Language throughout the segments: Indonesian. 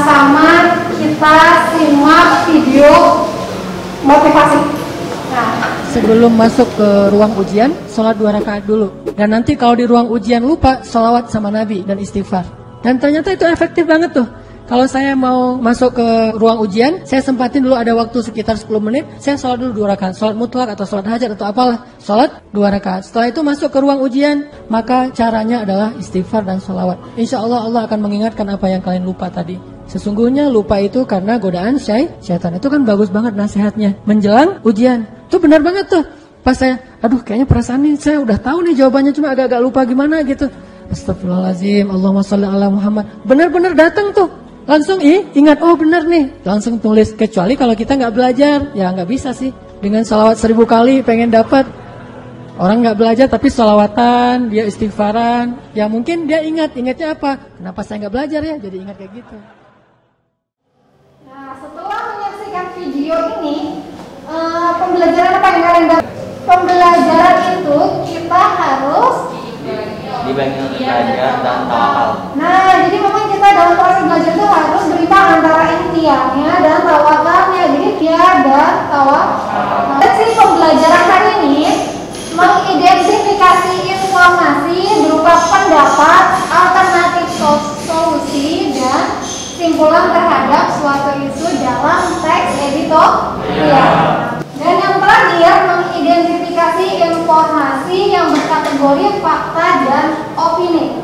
sama-sama kita simak video motivasi. Nah, sebelum masuk ke ruang ujian, sholat 2 rakaat dulu. Dan nanti kalau di ruang ujian lupa, sholawat sama Nabi dan istighfar. Dan ternyata itu efektif banget tuh. Kalau saya mau masuk ke ruang ujian, saya sempatin dulu ada waktu sekitar 10 menit, saya sholat dulu 2 rakaat, sholat mutlak atau sholat hajat atau apalah, sholat 2 rakaat. Setelah itu masuk ke ruang ujian, maka caranya adalah istighfar dan sholawat. Insya Allah Allah akan mengingatkan apa yang kalian lupa tadi. Sesungguhnya lupa itu karena godaan syaitan. Itu kan bagus banget nasihatnya. Menjelang ujian, itu benar banget tuh. Pas saya, aduh kayaknya perasaan nih, saya udah tahu nih jawabannya, cuma agak-agak lupa gimana gitu. Astagfirullahaladzim, Allahumma sholli ala Muhammad. Benar-benar datang tuh. Langsung ingat, oh benar nih, langsung tulis. Kecuali kalau kita nggak belajar, ya nggak bisa sih. Dengan sholawat 1000 kali pengen dapat. Orang nggak belajar tapi sholawatan, dia istighfaran, ya mungkin dia ingatnya apa? Kenapa saya nggak belajar ya? Jadi ingat kayak gitu. Nah, setelah menyaksikan video ini, pembelajaran apa yang kalian dapat? Pembelajaran itu kita harus dibagi belajar dan tawakal. Nah, jadi memang kita dalam proses belajar itu harus berimbang antara ikhtiarnya dan tawakalnya. Jadi ikhtiar dan tawakal. Sini pembelajaran hari ini mengidentifikasi informasi berupa pendapat, alternatif solusi, dan simpulan terhadap suatu isu dalam teks editorial. Dan yang terakhir, mengidentifikasi informasi yang berkategori fakta dan opini.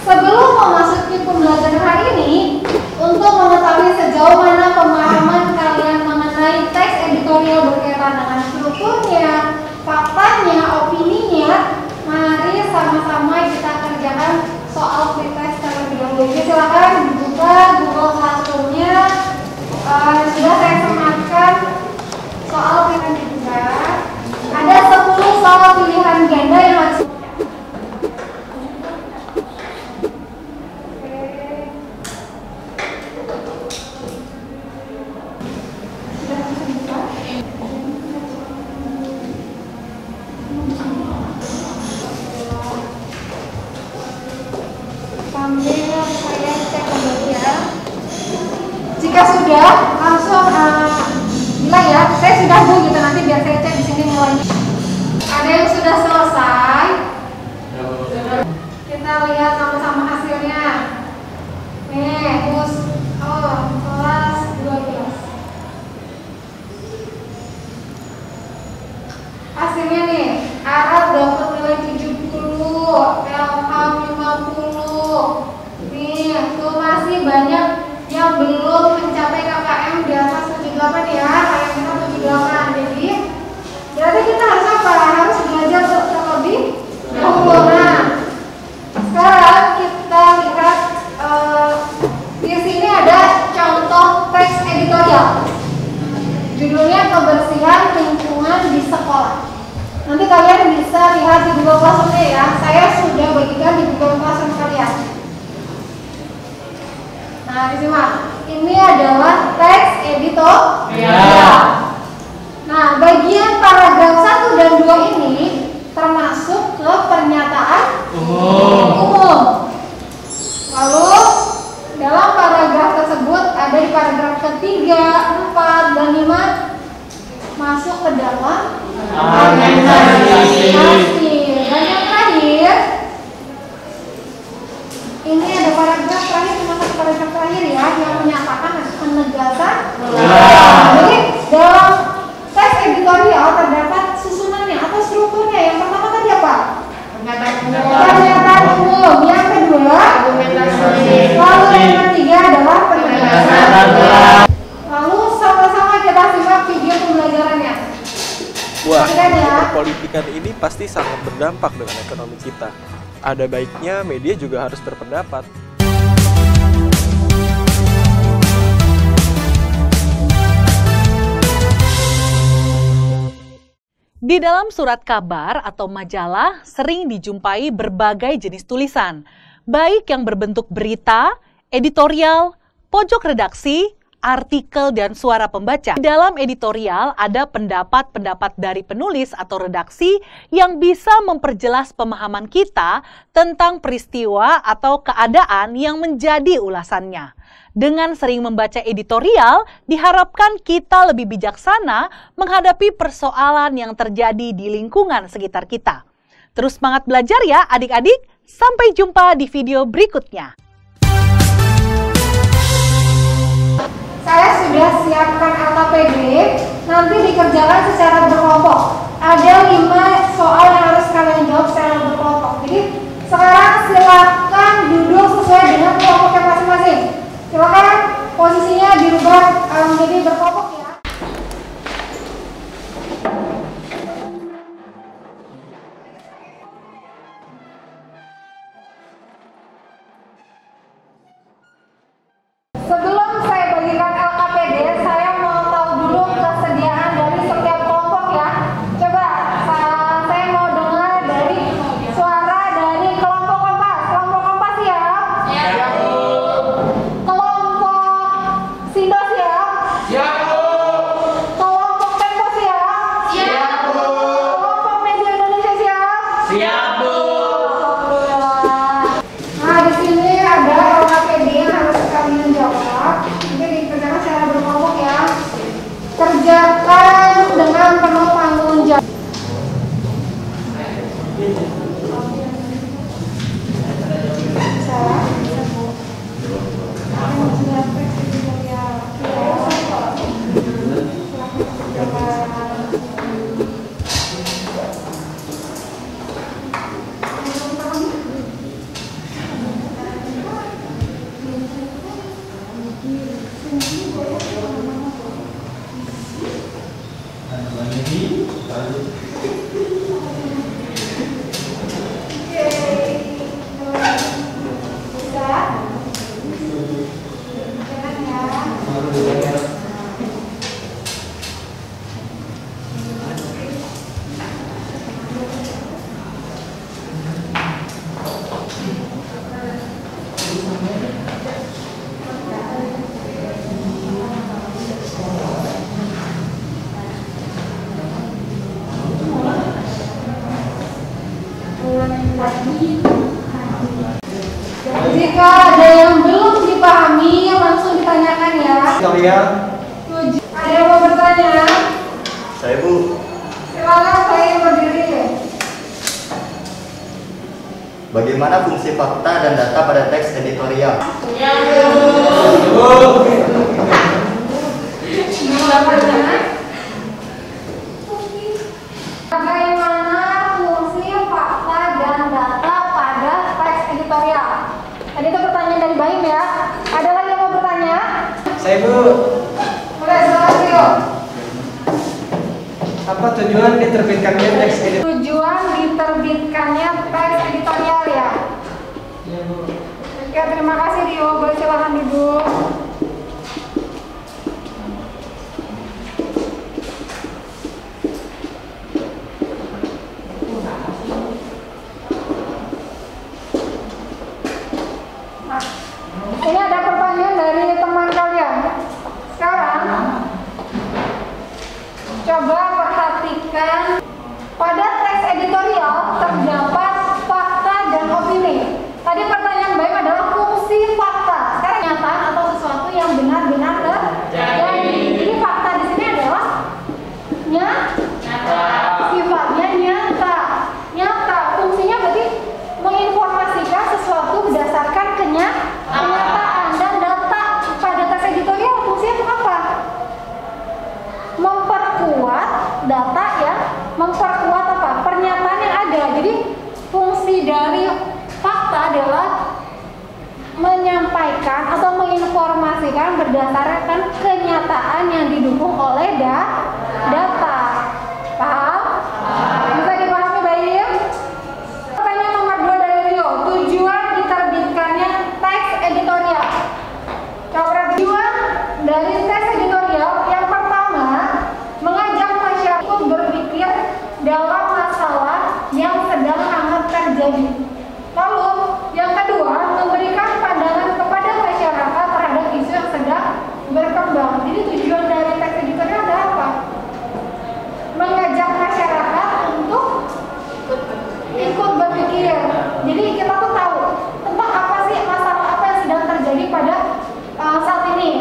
Sebelum memasuki pembelajaran hari ini, untuk mengetahui sejauh mana pemahaman kalian mengenai teks editorial berkaitan dengan strukturnya, faktanya, opininya, mari sama-sama kita kerjakan soal pretest terlebih dahulu. Jadi silakan dibuka Google Classroom-nya. Sudah saya sematkan soal pilihan juga. Ada 10 soal pilihan ganda yang harus sambil saya cek kembali ya. Jika sudah, langsung bilang ya, saya sudah Bu gitu, nanti biar saya cek di sini nilainya. Ada yang sudah selesai? Kita lihat sama-sama hasilnya. Nih, kelas 12. Hasilnya nih, Arab dapat nilai 70, LH 50. Nih, tuh masih banyak yang belum mencapai KKM di atas 78 ya, kayak kita 78. Jadi berarti kita harus apa? Harus belajar terlebih dahulu. Nah, sekarang kita lihat di sini ada contoh teks editorial. Judulnya kebersihan lingkungan di sekolah. Nanti kalian bisa lihat di Google Classroom ya. Saya sudah bagikan di Google Classroom kalian. Nah, disimak. Ini adalah teks editorial. Nah, bagian paragraf 1 dan 2 ini termasuk ke pernyataan umum. Lalu dalam paragraf tersebut ada di paragraf ketiga, 4, dan 5 masuk ke dalam argumentasi. Dan yang terakhir, ini ada paragraf terakhir, cuma satu paragraf terakhir ya, yang menyatakan penegasan. Jadi dalam teks editorial terdapat susunannya atau strukturnya. Yang pertama tadi apa? Pernyataan umum. Yang kedua, lalu yang ketiga adalah penegasan. Lalu sama-sama kita simak video pembelajarannya. Wah, perpolitikan ini pasti sangat berdampak dengan ekonomi kita. Ada baiknya media juga harus berpendapat. Di dalam surat kabar atau majalah sering dijumpai berbagai jenis tulisan, baik yang berbentuk berita, editorial, pojok redaksi, artikel, dan suara pembaca. Di dalam editorial ada pendapat-pendapat dari penulis atau redaksi yang bisa memperjelas pemahaman kita tentang peristiwa atau keadaan yang menjadi ulasannya. Dengan sering membaca editorial, diharapkan kita lebih bijaksana menghadapi persoalan yang terjadi di lingkungan sekitar kita. Terus semangat belajar ya adik-adik, sampai jumpa di video berikutnya. Saya sudah siapkan LKPD, nanti dikerjakan secara berkelompok. Ada 5 soal yang harus kalian jawab secara berkelompok. Jadi sekarang silakan duduk sesuai dengan kelompoknya masing-masing. Silakan posisinya dirubah menjadi berkelompok ya. Sebelum saya bagikan LKPD, saya mau tahu dulu kesediaan dari setiap kelompok ya. Coba saya mau dengar dari suara dari kelompok Kompas. Kelompok Kompas siap? Siap. Kelompok Sindo siap? Siap. Kelompok Tempo siap? Siap. Kelompok Media Indonesia siap? Siap, Bu. Nah, di sini ada LKPD yang harus kalian jawab. Jadi dikerjakan secara berkelompok ya. Kerjakan dengan penuh tanggung jawab. Jika ada yang belum dipahami, langsung ditanyakan ya. Ada yang mau bertanya? Saya, Bu. Silakan, saya yang berdiri. Bagaimana fungsi fakta dan data pada teks editorial? Bagaimana fungsi fakta dan data pada teks editorial? Tadi itu pertanyaan dari Baim ya. Ada lagi yang mau bertanya? Saya, Bu. Boleh, silakan Rio. Apa tujuan diterbitkannya teks editorial? Tujuan diterbitkannya teks editorial ya. Iya, Bu. Oke, terima kasih Rio. Boleh silakan duduk. Nah, ini ada pertanyaan dari teman kalian. Sekarang coba perhatikan pada teks editorial terdapat fakta dan opini. Tadi pertanyaan Baim adalah fungsi fakta. Sekarang kenyataan atau sesuatu yang benar-benar terjadi. Jadi fakta di sini adalah nyata. Sifatnya nyata. Nyata. Fungsinya berarti menginformasikan sesuatu berdasarkan kenyataan dan data. Pada teks editorial fungsinya itu apa? Memperkuat data ya. Memperkuat apa? Pernyataan yang ada. Jadi fungsi dari fakta adalah menyampaikan atau menginformasikan berdasarkan kenyataan yang didukung oleh data. Paham? Bisa dipahami Baim? Pertanyaan nomor 2 dari Rio. Tujuan diterbitkannya teks editorial. Coba tujuan dari teks editorial yang pertama mengajak masyarakat berpikir dalam masalah yang sedang hangat terjadi. Lalu yang kedua memberikan pandangan kepada masyarakat terhadap isu yang sedang berkembang. Jadi tujuan dari teks editorial ada apa? Mengajak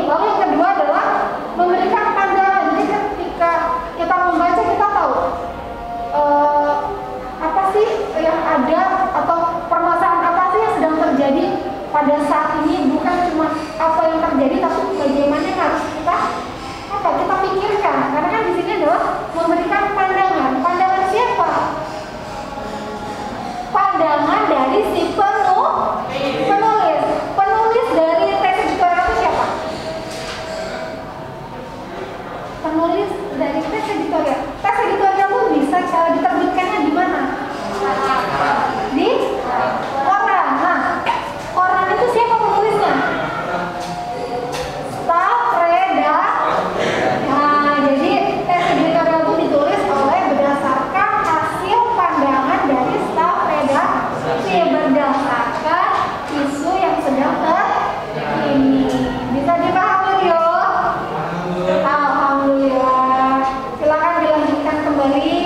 Lalu yang kedua adalah memberikan pandangan. Jadi ketika kita membaca kita tahu apa sih yang ada atau permasalahan apa sih yang sedang terjadi pada saat ini, bukan cuma apa yang terjadi tapi bagaimana yang harus kita pikirkan. Karena kan di sini adalah memberikan pandangan. Pandangan siapa? Pandangan dari si penulis. Penulis dari teks editorial itu siapa? Penulis dari teks editorial. Teks editorial itu bisa diterbitkannya di mana? Di koran. Nah, koran itu siapa penulisnya? Staf redaksi. Nah, jadi teks editorial itu ditulis oleh berdasarkan hasil pandangan dari staf redaksi berdasarkan isu yang sedang terkini. Bisa dipahami yo? Alhamdulillah. Silakan dilanjutkan kembali.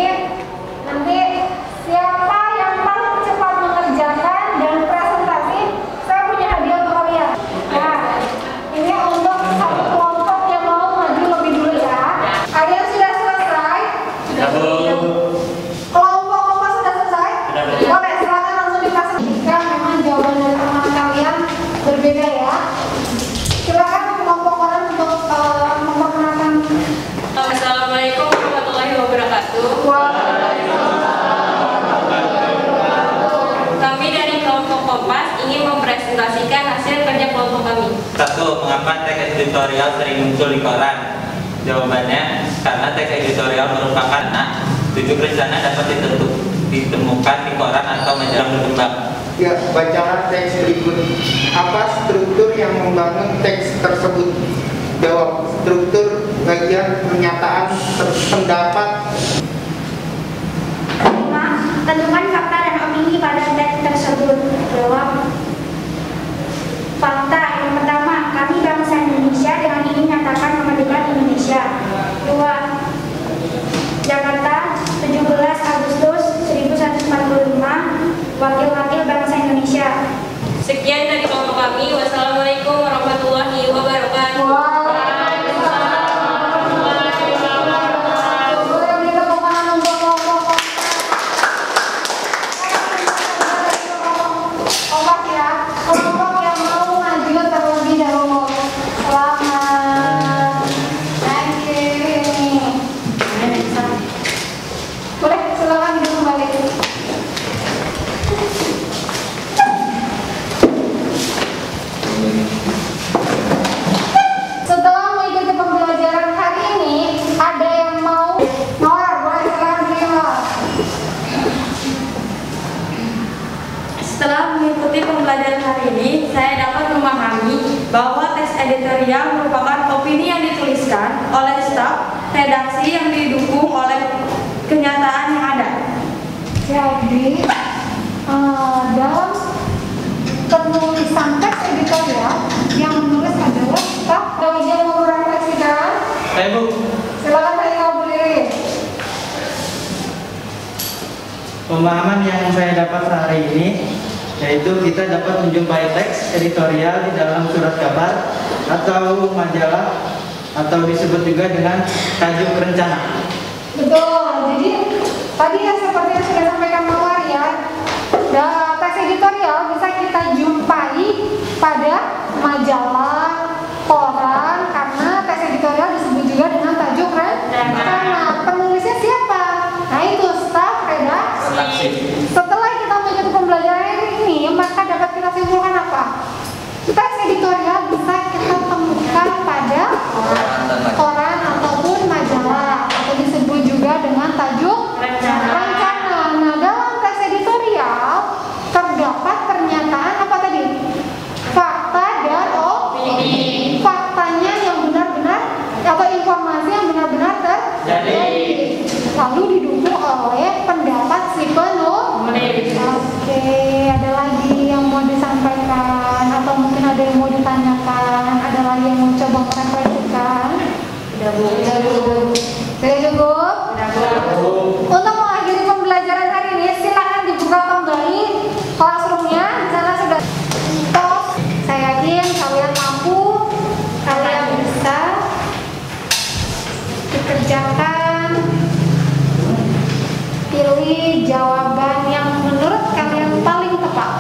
Nanti siapa yang paling cepat mengerjakan dan presentasi, saya punya hadiah untuk kalian. Nah, ini untuk satu kelompok yang mau maju lebih dulu ya. Ada yang sudah selesai? Sudah, Bu. Kelompok sudah selesai? Boleh, silakan langsung dipasang. Jika memang jawaban dari teman kalian berbeda ya. Silakan kelompok orang untuk memperkenalkan. Assalamualaikum warahmatullahi wabarakatuh. Kami dari kelompok Kompas ingin mempresentasikan hasil kerja kelompok kami. 1. Mengapa teks editorial sering muncul di koran? Jawabannya, karena teks editorial merupakan tujuh rencana dapat ditemukan di koran atau majalah berkembang. Ya, bacalah teks berikut. Apa struktur yang membangun teks tersebut? Jawab, struktur bagian pernyataan pendapat. 5. Tentukan fakta dan opini pada teks tersebut. Jawab, fakta. Yang pertama, kami bangsa Indonesia dengan ingin menyatakan kemerdekaan Indonesia. 2. Jakarta, 17 Agustus 1145, wakil-wakil bangsa Indonesia. Sekian dari kelompok kami. Wassalamualaikum warahmatullahi wabarakatuh. Setelah mengikuti pembelajaran hari ini, saya dapat memahami bahwa teks editorial merupakan opini yang dituliskan oleh staf redaksi yang didukung oleh kenyataan yang ada. Jadi, dalam penulisan teks editorial yang menulis adalah staf. Ada yang mau merefleksikan? Saya, Bu. Silakan saya berdiri. Pemahaman yang saya dapat hari ini yaitu kita dapat menjumpai teks editorial di dalam surat kabar atau majalah atau disebut juga dengan tajuk rencana. Betul. Jadi tadi ya seperti yang sudah sampaikan Mawar ya, teks editorial bisa kita jumpai pada majalah, koran, karena teks editorial disebut juga dengan tajuk rencana. Penulisnya siapa? Nah itu staf redaksi. Setelah kita mengikuti pembelajaran ini, maka dapat kita simpulkan apa? Teks editorial bisa kita temukan pada koran ataupun majalah, atau disebut juga dengan tajuk rencana. Nah, dalam teks editorial terdapat pernyataan apa tadi? Fakta dan opini. Faktanya yang benar-benar atau informasi yang benar-benar terjadi, lalu didukung oleh pendapat si penulis. Oke, ada lagi yang mau disampaikan atau mungkin ada yang mau ditanyakan? Ada lagi yang mau coba merefleksikan? Sudah cukup? Untuk mengakhiri pembelajaran hari ini, silakan dibuka kembali classroom-nya. Di sana sudah tos. Saya yakin kalian mampu, kalian jawaban yang menurut kalian paling tepat.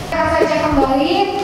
Kita saja kembali